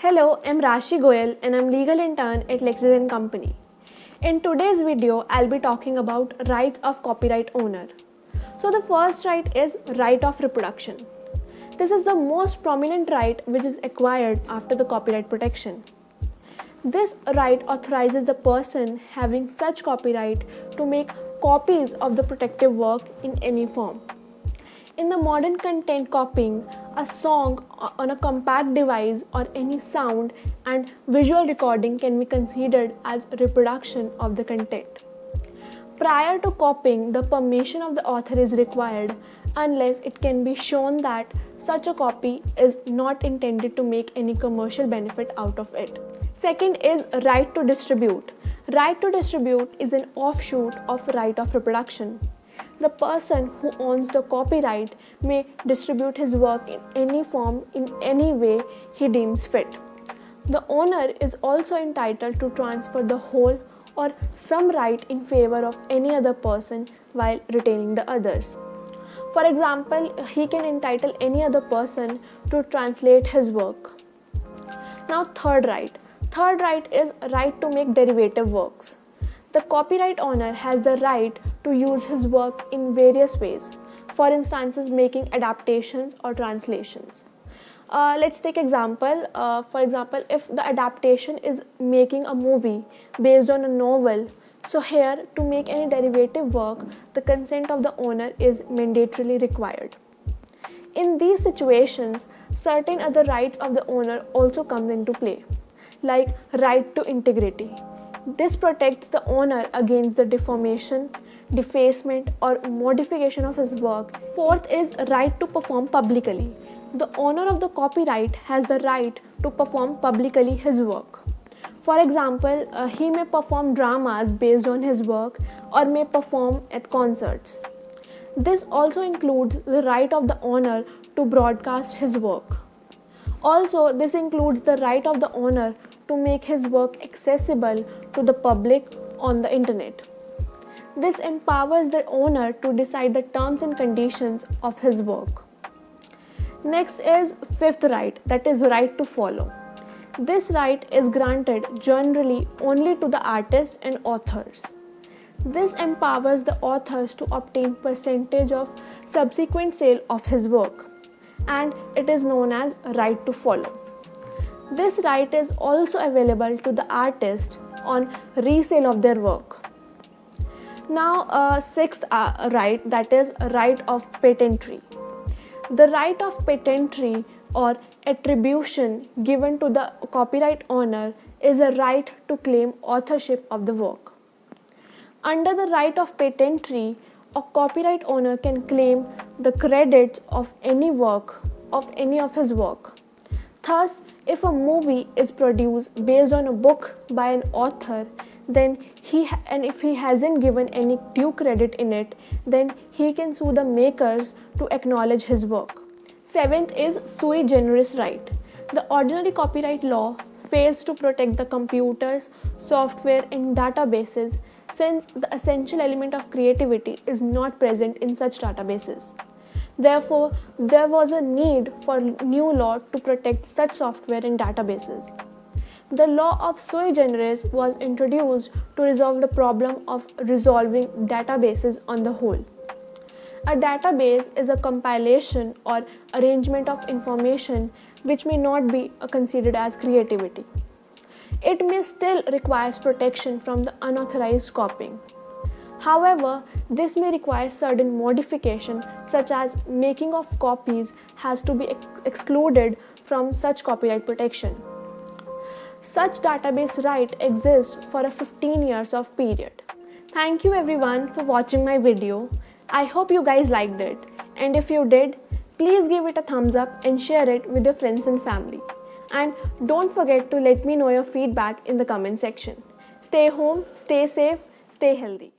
Hello, I'm Rashi Goel and I'm legal intern at LEXIS and Company. In today's video, I'll be talking about rights of copyright owner. So the first right is right of reproduction. This is the most prominent right which is acquired after the copyright protection. This right authorizes the person having such copyright to make copies of the protected work in any form. In the modern content copying, a song on a compact device or any sound and visual recording can be considered as reproduction of the content. Prior to copying, the permission of the author is required unless it can be shown that such a copy is not intended to make any commercial benefit out of it. Second is right to distribute. Right to distribute is an offshoot of right of reproduction. The person who owns the copyright may distribute his work in any form, in any way he deems fit. The owner is also entitled to transfer the whole or some right in favor of any other person while retaining the others. For example, he can entitle any other person to translate his work. Now, third right. Third right is right to make derivative works. The copyright owner has the right to use his work in various ways, for instance, making adaptations or translations. Let's take example. For example, if the adaptation is making a movie based on a novel, so here to make any derivative work, the consent of the owner is mandatorily required. In these situations, certain other rights of the owner also come into play, like right to integrity. This protects the owner against the deformation, defacement, or modification of his work. Fourth is right to perform publicly. The owner of the copyright has the right to perform publicly his work. For example, he may perform dramas based on his work or may perform at concerts. This also includes the right of the owner to broadcast his work. Also, this includes the right of the owner to make his work accessible to the public on the internet. This empowers the owner to decide the terms and conditions of his work. Next is fifth right, that is right to follow. This right is granted generally only to the artists and authors. This empowers the authors to obtain percentage of subsequent sale of his work, and it is known as right to follow. This right is also available to the artist on resale of their work. Now, sixth right, that is right of patentry. The right of patentry or attribution given to the copyright owner is a right to claim authorship of the work. Under the right of patentry, a copyright owner can claim the credits of any work, of any of his work. Thus, if a movie is produced based on a book by an author, then if he hasn't given any due credit in it, then he can sue the makers to acknowledge his work. Seventh is sui generis right. The ordinary copyright law fails to protect the computers, software, and databases since the essential element of creativity is not present in such databases. Therefore, there was a need for new law to protect such software and databases. The law of sui generis was introduced to resolve the problem of resolving databases on the whole. A database is a compilation or arrangement of information which may not be considered as creativity. It may still require protection from the unauthorized copying. However, this may require certain modification, such as making of copies has to be excluded from such copyright protection. Such database right exists for a 15 years of period. Thank you everyone for watching my video. I hope you guys liked it, and if you did, please give it a thumbs up and share it with your friends and family. And don't forget to let me know your feedback in the comment section. Stay home, stay safe, stay healthy.